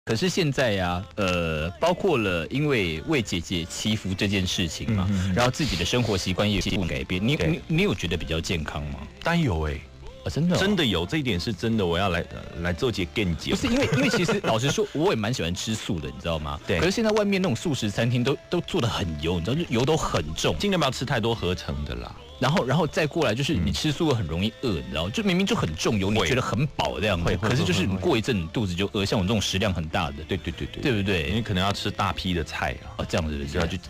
可是现在呀，包括了因为为姐姐祈福这件事情嘛，然后自己的生活习惯也有改变，你有觉得比较健康吗？当然有真的有，这一点是真的，我要来做节更解。不是因为其实老实说，我也蛮喜欢吃素的，你知道吗？对。可是现在外面那种素食餐厅都做得很油，你知道，就油都很重，尽量不要吃太多合成的啦。然后再过来就是你吃素很容易饿，你知道，就明明就很重油，你觉得很饱这样子，可是就是你过一阵你肚子就饿，像我这种食量很大的，对不对？你可能要吃大批的菜啊，这样子就要去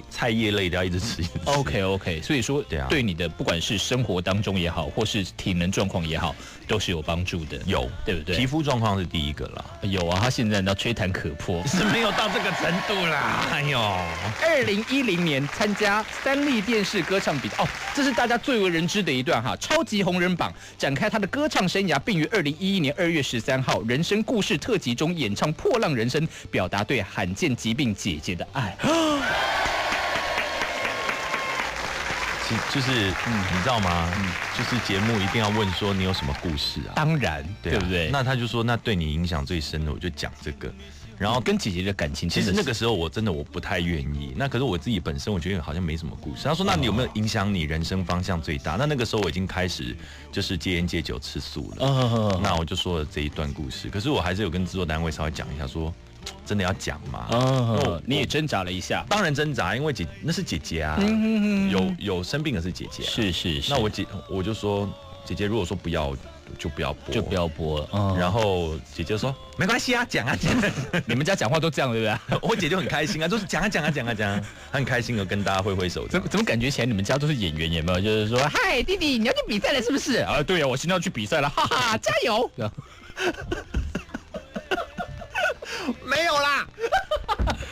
菜叶类的要一直吃。OK， 所以说对你的不管是生活当中也好，或是体能状况也好，都是有帮助的。有，对不对？皮肤状况是第一个啦。有啊，他现在呢吹弹可破，是没有到这个程度啦。哎呦，2010年参加三立电视歌唱比赛，这是大家最为人知的一段哈，超级红人榜展开他的歌唱生涯，并于2011年2月13号人生故事特辑中演唱《破浪人生》，表达对罕见疾病姐姐的爱。就是你知道吗？就是节目一定要问说你有什么故事啊？当然，对不对？那他就说，那对你影响最深的，我就讲这个。然后跟姐姐的感情，其实那个时候我不太愿意。那可是我自己本身，我觉得好像没什么故事。他说，那你有没有影响你人生方向最大？那个时候我已经开始就是戒烟戒酒吃素了。那我就说了这一段故事。可是我还是有跟制作单位稍微讲一下说。真的要讲吗？你也挣扎了一下，当然挣扎，因为那是姐姐啊，有生病的是姐姐、啊，是。那我就说，姐姐如果说不要，就不要播，然后姐姐说没关系啊，讲啊。你们家讲话都这样对不对？我姐就很开心啊，就是讲啊，她很开心的跟大家挥手。怎么感觉起来你们家都是演员有没有？就是说，嗨弟弟，你要去比赛了是不是？啊，对啊，我现在要去比赛了，哈哈，加油！没有啦，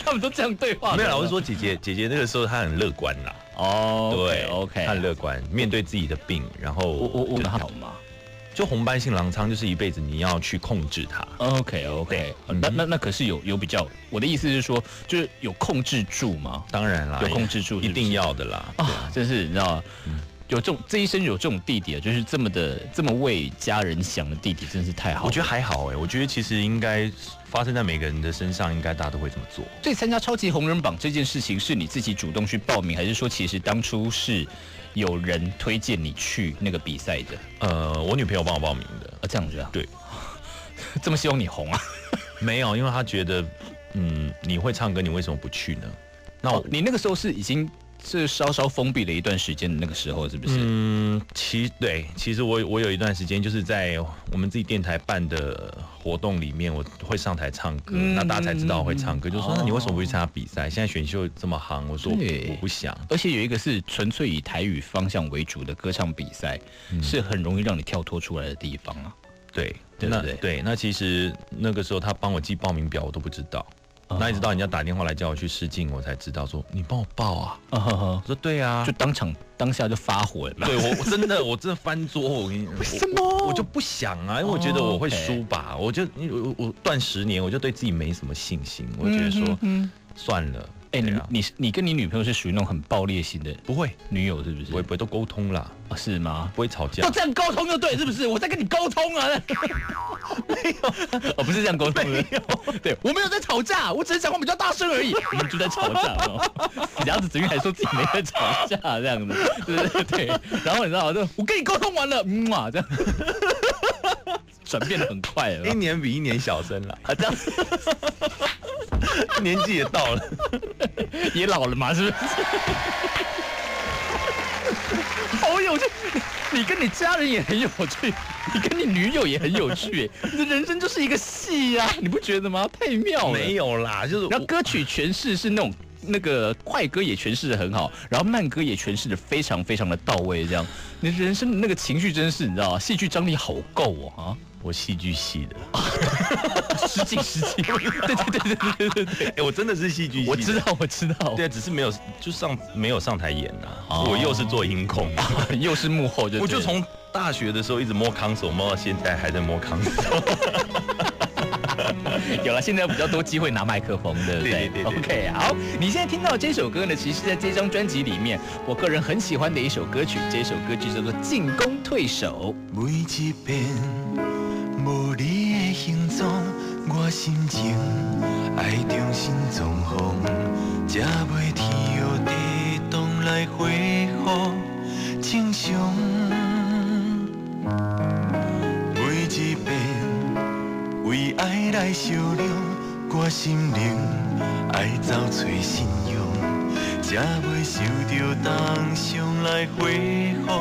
他们都这样对话。没有啦，我是说姐姐那个时候她很乐观啦。对 ，OK， 她很乐观，面对自己的病，然后我好吗？就红斑性狼疮就是一辈子你要去控制它。OK， 那可是有比较，我的意思是说，就是有控制住吗？当然啦，有控制住，一定要的啦。真是你知道。这一生有这种弟弟啊，就是这么为家人想的弟弟，真是太好了。我觉得还好我觉得其实应该发生在每个人的身上，应该大家都会这么做。所以参加超级红人榜这件事情，是你自己主动去报名，还是说其实当初是有人推荐你去那个比赛的？我女朋友帮我报名的。这样子啊？对，这么希望你红啊？没有，因为她觉得，你会唱歌，你为什么不去呢？那你那个时候是已经。是稍稍封闭了一段时间的那个时候，是不是？其实我有一段时间就是在我们自己电台办的活动里面，我会上台唱歌，那大家才知道我会唱歌，就说那你为什么不去参加比赛？现在选秀这么夯，我说我不想。而且有一个是纯粹以台语方向为主的歌唱比赛，是很容易让你跳脱出来的地方啊。对不对？对，那其实那个时候他帮我寄报名表，我都不知道。那一直到人家打电话来叫我去试镜，我才知道说你帮我报啊。我说对啊，就当下就发火了。对我真的翻桌，我跟你为什么？我就不想啊，因为我觉得我会输吧。我断10年，我就对自己没什么信心。我觉得说算了。你跟你女朋友是属于那种很暴烈型的，不会女友是不是？不会都沟通啦。是吗？不会吵架，都这样沟通就对，是不是？我在跟你沟通啊。没有，不是这样沟通的。对，我没有在吵架，我只是讲话比较大声而已。你们就在吵架杨子子玉还说自己没在吵架，这样子，对。然后你知道，我跟你沟通完了，这样转变得很快了，一年比一年小声了，这样。年纪也到了，也老了嘛，是不是？好有趣，你跟你家人也很有趣，你跟你女友也很有趣，你的人生就是一个戏呀，你不觉得吗？太妙了。没有啦，就是。然后歌曲诠释是那个快歌也诠释的很好，然后慢歌也诠释的非常非常的到位，这样你的人生的那个情绪真是你知道吗？戏剧张力好够啊！我戏剧系的，失敬。对，我真的是戏剧系，我知道。对，只是没有上台演呐。我又是做音控，又是幕后，我就从大学的时候一直摸康手，摸到现在还在摸康手。有了，现在有比较多机会拿麦克风，对不对？对。OK， 好，你现在听到这首歌呢，其实在这张专辑里面，我个人很喜欢的一首歌曲，这首歌曲叫做《进攻退守》。每一遍无你的形状，我心情爱中心纵风，才袂天黑地动来恢复正常。每一遍为爱来相量，我心灵爱走找信用，才袂受到当伤来恢复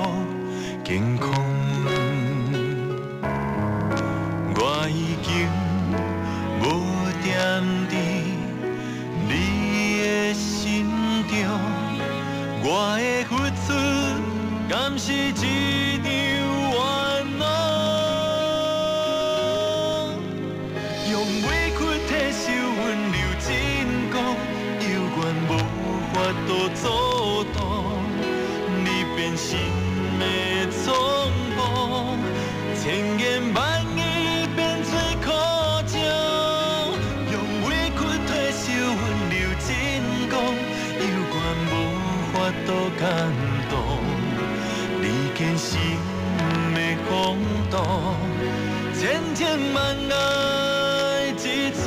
健康。我已经无惦伫你的心中，我的付出敢是一场冤枉？用委屈体受温柔真讲，犹原无法度阻挡你变心的冲动，千言万语变做苦情。用委屈体受温柔真讲，犹原无法度感动你坚心的风度，千千万爱一寸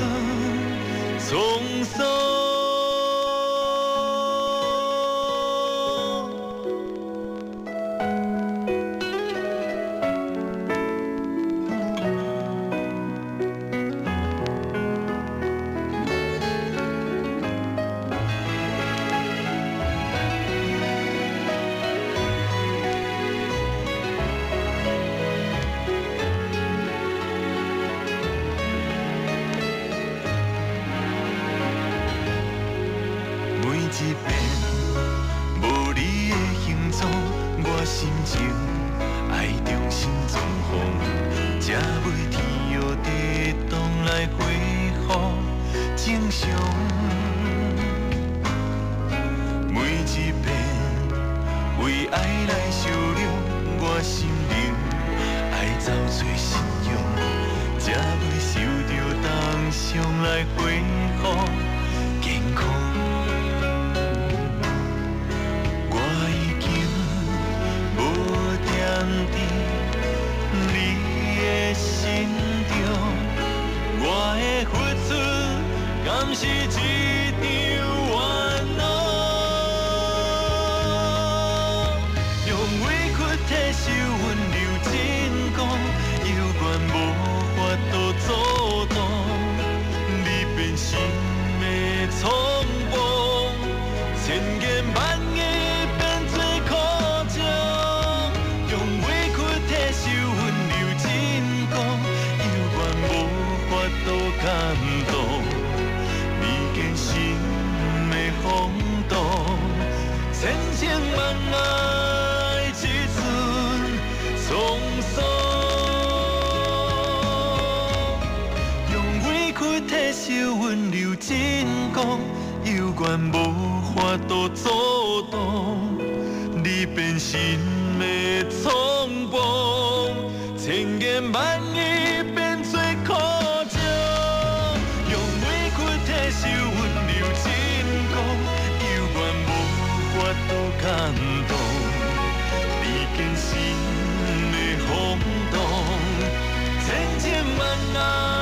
沧桑。一遍无你的形状，我心情爱中心纵风，才袂天黑地动来恢复正常。每一遍为爱来相量，我心灵爱走找信用，才袂受到当伤来恢复健康。你的心中，我的付出敢是一场冤枉？用委屈体受温柔真讲，犹原无法度阻挡你变心的冲动，千言万语变做苦情。受温柔真讲，犹原无法度感动你坚心的风度，千千万爱一寸沧桑。用委屈体受温柔真讲，犹原无法度阻挡你变心的冲动，千言万语变做苦情。用委屈体受温柔真讲，犹原无法度感动你坚心的风动，千千万爱。